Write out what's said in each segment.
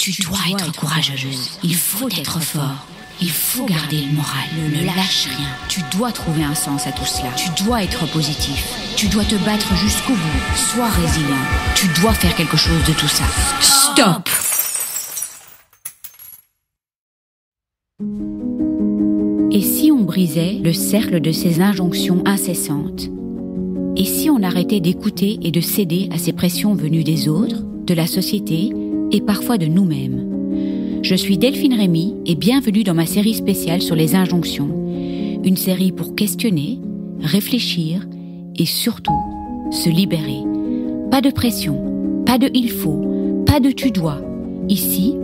Tu dois être courageuse. Il faut être fort. Il faut garder le moral. Ne lâche rien. Tu dois trouver un sens à tout cela. Tu dois être positif. Tu dois te battre jusqu'au bout. Sois résilient. Tu dois faire quelque chose de tout ça. Stop! Et si on brisait le cercle de ces injonctions incessantes? Et si on arrêtait d'écouter et de céder à ces pressions venues des autres, de la société et parfois de nous-mêmes? Je suis Delphine Rémy et bienvenue dans ma série spéciale sur les injonctions. Une série pour questionner, réfléchir et surtout se libérer. Pas de pression, pas de il faut, pas de tu dois. Ici,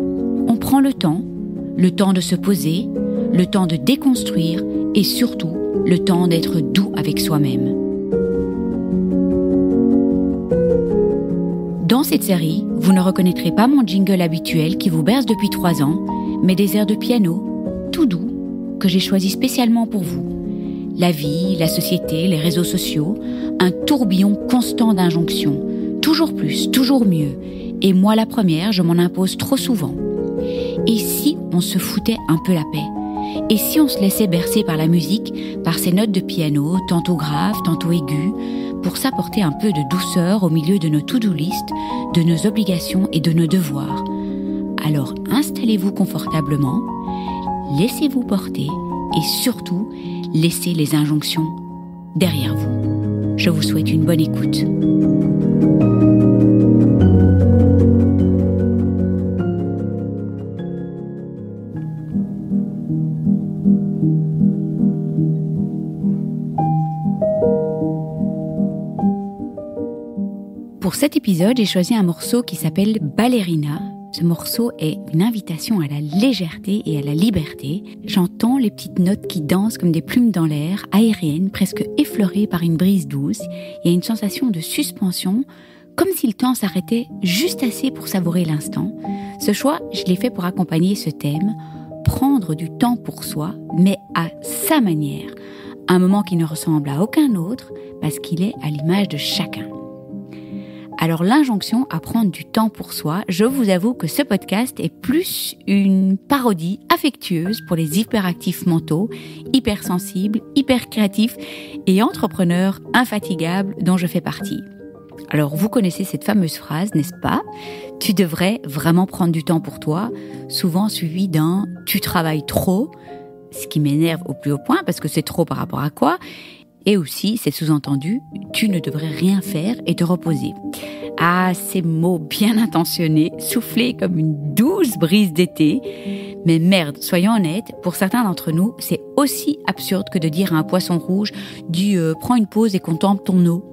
on prend le temps de se poser, le temps de déconstruire et surtout le temps d'être doux avec soi-même. Dans cette série, vous ne reconnaîtrez pas mon jingle habituel qui vous berce depuis 3 ans, mais des airs de piano, tout doux, que j'ai choisis spécialement pour vous. La vie, la société, les réseaux sociaux, un tourbillon constant d'injonctions. Toujours plus, toujours mieux. Et moi la première, je m'en impose trop souvent. Et si on se foutait un peu la paix? Et si on se laissait bercer par la musique, par ces notes de piano, tantôt graves, tantôt aiguës, pour s'apporter un peu de douceur au milieu de nos to-do list, de nos obligations et de nos devoirs? Alors installez-vous confortablement, laissez-vous porter et surtout, laissez les injonctions derrière vous. Je vous souhaite une bonne écoute. Pour cet épisode, j'ai choisi un morceau qui s'appelle Ballerina. Ce morceau est une invitation à la légèreté et à la liberté. J'entends les petites notes qui dansent comme des plumes dans l'air, aériennes, presque effleurées par une brise douce. Il y a une sensation de suspension, comme si le temps s'arrêtait juste assez pour savourer l'instant. Ce choix, je l'ai fait pour accompagner ce thème, prendre du temps pour soi, mais à sa manière. Un moment qui ne ressemble à aucun autre, parce qu'il est à l'image de chacun. Alors l'injonction à prendre du temps pour soi, je vous avoue que ce podcast est plus une parodie affectueuse pour les hyperactifs mentaux, hypersensibles, hypercréatifs et entrepreneurs infatigables dont je fais partie. Alors vous connaissez cette fameuse phrase, n'est-ce pas? Tu devrais vraiment prendre du temps pour toi, souvent suivi d'un « tu travailles trop », ce qui m'énerve au plus haut point parce que c'est trop par rapport à quoi? Et aussi, c'est sous-entendu, tu ne devrais rien faire et te reposer. Ah, ces mots bien intentionnés, soufflés comme une douce brise d'été. Mais merde, soyons honnêtes, pour certains d'entre nous, c'est aussi absurde que de dire à un poisson rouge du « prends une pause et contemple ton eau ».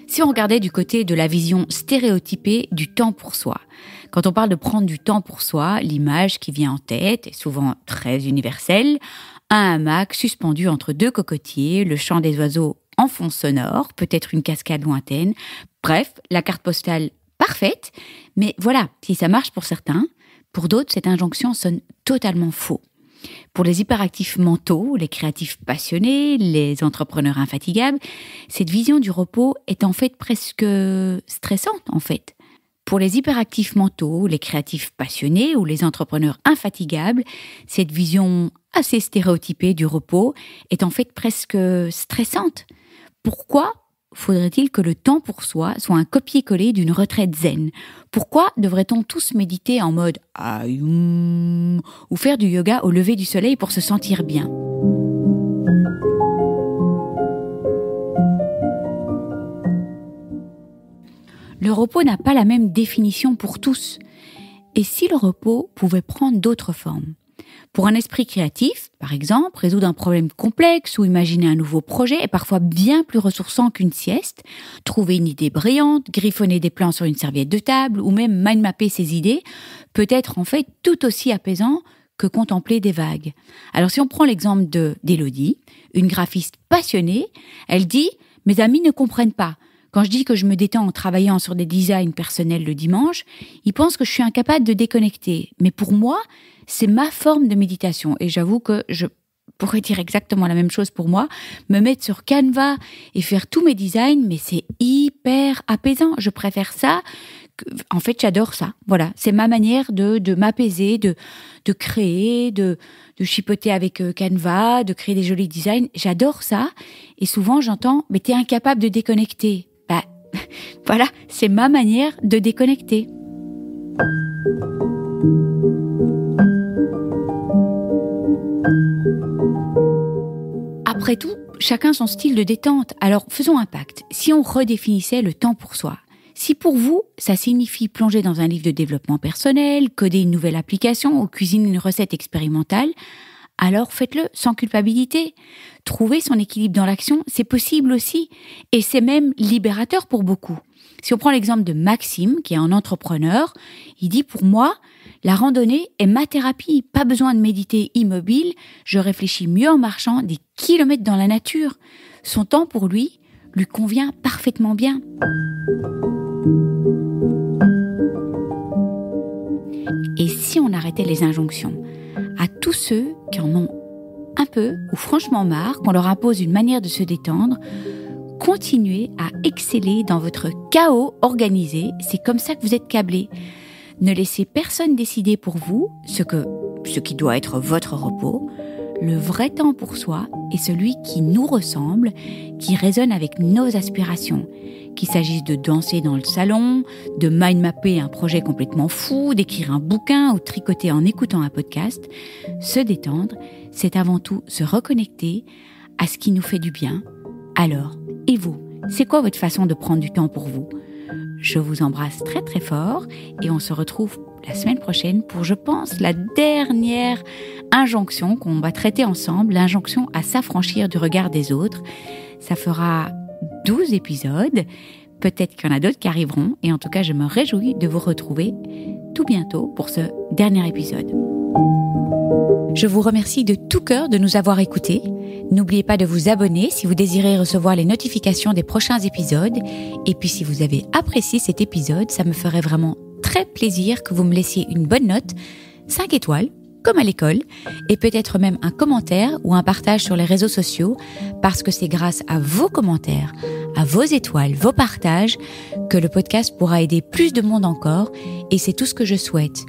Si on regardait du côté de la vision stéréotypée du temps pour soi, quand on parle de prendre du temps pour soi, l'image qui vient en tête est souvent très universelle. Un hamac suspendu entre 2 cocotiers, le chant des oiseaux en fond sonore, peut-être une cascade lointaine. Bref, la carte postale parfaite. Mais voilà, si ça marche pour certains, pour d'autres, cette injonction sonne totalement faux. Pour les hyperactifs mentaux, les créatifs passionnés, les entrepreneurs infatigables, cette vision du repos est en fait presque stressante en fait. Pour les hyperactifs mentaux, les créatifs passionnés ou les entrepreneurs infatigables, cette vision assez stéréotypée du repos est en fait presque stressante. Pourquoi faudrait-il que le temps pour soi soit un copier-coller d'une retraite zen? Pourquoi devrait-on tous méditer en mode « Aïe » ou faire du yoga au lever du soleil pour se sentir bien? Le repos n'a pas la même définition pour tous. Et si le repos pouvait prendre d'autres formes? Pour un esprit créatif, par exemple, résoudre un problème complexe ou imaginer un nouveau projet est parfois bien plus ressourçant qu'une sieste. Trouver une idée brillante, griffonner des plans sur une serviette de table ou même mind mapper ses idées peut être en fait tout aussi apaisant que contempler des vagues. Alors si on prend l'exemple d'Élodie, une graphiste passionnée, elle dit « Mes amis ne comprennent pas. Quand je dis que je me détends en travaillant sur des designs personnels le dimanche, ils pensent que je suis incapable de déconnecter. Mais pour moi, c'est ma forme de méditation. Et j'avoue que je pourrait dire exactement la même chose pour moi, me mettre sur Canva et faire tous mes designs, mais c'est hyper apaisant. Je préfère ça. En fait, j'adore ça. Voilà, c'est ma manière de m'apaiser, de créer, de chipoter avec Canva, de créer des jolis designs. J'adore ça. Et souvent, j'entends, mais t'es incapable de déconnecter. Bah, voilà, c'est ma manière de déconnecter. Après tout, chacun son style de détente. Alors, faisons un pacte. Si on redéfinissait le temps pour soi, si pour vous, ça signifie plonger dans un livre de développement personnel, coder une nouvelle application ou cuisiner une recette expérimentale, alors faites-le sans culpabilité. Trouver son équilibre dans l'action, c'est possible aussi. Et c'est même libérateur pour beaucoup. Si on prend l'exemple de Maxime, qui est un entrepreneur, il dit « Pour moi, la randonnée est ma thérapie. Pas besoin de méditer immobile. Je réfléchis mieux en marchant des kilomètres dans la nature. » Son temps pour lui convient parfaitement bien. Et si on arrêtait les injonctions à tous ceux qui en ont un peu ou franchement marre, qu'on leur impose une manière de se détendre, continuez à exceller dans votre chaos organisé, c'est comme ça que vous êtes câblés. Ne laissez personne décider pour vous ce qui doit être votre repos. Le vrai temps pour soi est celui qui nous ressemble, qui résonne avec nos aspirations. Qu'il s'agisse de danser dans le salon, de mind-mapper un projet complètement fou, d'écrire un bouquin ou de tricoter en écoutant un podcast, se détendre, c'est avant tout se reconnecter à ce qui nous fait du bien. Alors, et vous, c'est quoi votre façon de prendre du temps pour vous ? Je vous embrasse très très fort et on se retrouve la semaine prochaine pour, je pense, la dernière injonction qu'on va traiter ensemble, l'injonction à s'affranchir du regard des autres. Ça fera 12 épisodes, peut-être qu'il y en a d'autres qui arriveront et en tout cas je me réjouis de vous retrouver tout bientôt pour ce dernier épisode. Je vous remercie de tout cœur de nous avoir écoutés. N'oubliez pas de vous abonner si vous désirez recevoir les notifications des prochains épisodes. Et puis si vous avez apprécié cet épisode, ça me ferait vraiment très plaisir que vous me laissiez une bonne note, 5 étoiles, comme à l'école, et peut-être même un commentaire ou un partage sur les réseaux sociaux, parce que c'est grâce à vos commentaires, à vos étoiles, vos partages, que le podcast pourra aider plus de monde encore, et c'est tout ce que je souhaite.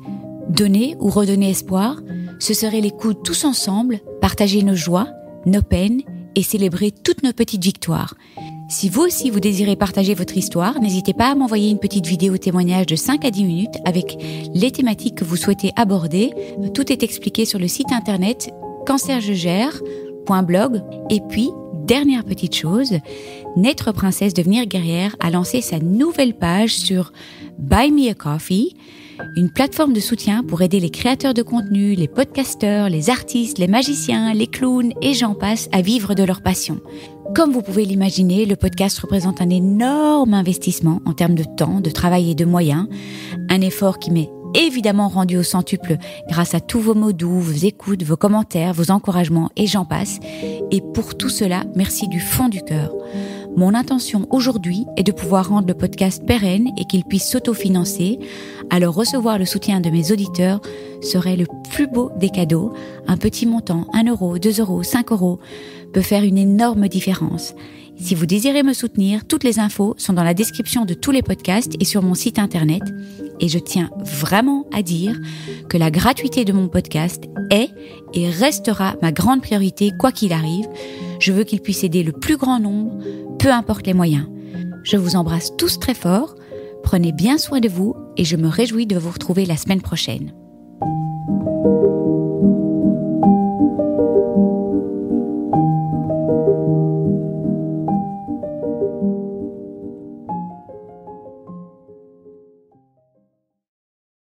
Donner ou redonner espoir, ce serait les coups tous ensemble, partager nos joies, nos peines et célébrer toutes nos petites victoires. Si vous aussi vous désirez partager votre histoire, n'hésitez pas à m'envoyer une petite vidéo témoignage de 5 à 10 minutes avec les thématiques que vous souhaitez aborder. Tout est expliqué sur le site internet cancerjegère.blog. Et puis, dernière petite chose, Naître Princesse Devenir Guerrière a lancé sa nouvelle page sur Buy Me a Coffee, une plateforme de soutien pour aider les créateurs de contenu, les podcasteurs, les artistes, les magiciens, les clowns et j'en passe à vivre de leur passion. Comme vous pouvez l'imaginer, le podcast représente un énorme investissement en termes de temps, de travail et de moyens. Un effort qui m'est évidemment rendu au centuple grâce à tous vos mots doux, vos écoutes, vos commentaires, vos encouragements et j'en passe. Et pour tout cela, merci du fond du cœur. Mon intention aujourd'hui est de pouvoir rendre le podcast pérenne et qu'il puisse s'autofinancer. Alors recevoir le soutien de mes auditeurs serait le plus beau des cadeaux. Un petit montant, 1 euro, 2 euros, 5 euros, peut faire une énorme différence. Si vous désirez me soutenir, toutes les infos sont dans la description de tous les podcasts et sur mon site internet. Et je tiens vraiment à dire que la gratuité de mon podcast est et restera ma grande priorité quoi qu'il arrive. Je veux qu'il puisse aider le plus grand nombre, peu importe les moyens. Je vous embrasse tous très fort, prenez bien soin de vous et je me réjouis de vous retrouver la semaine prochaine.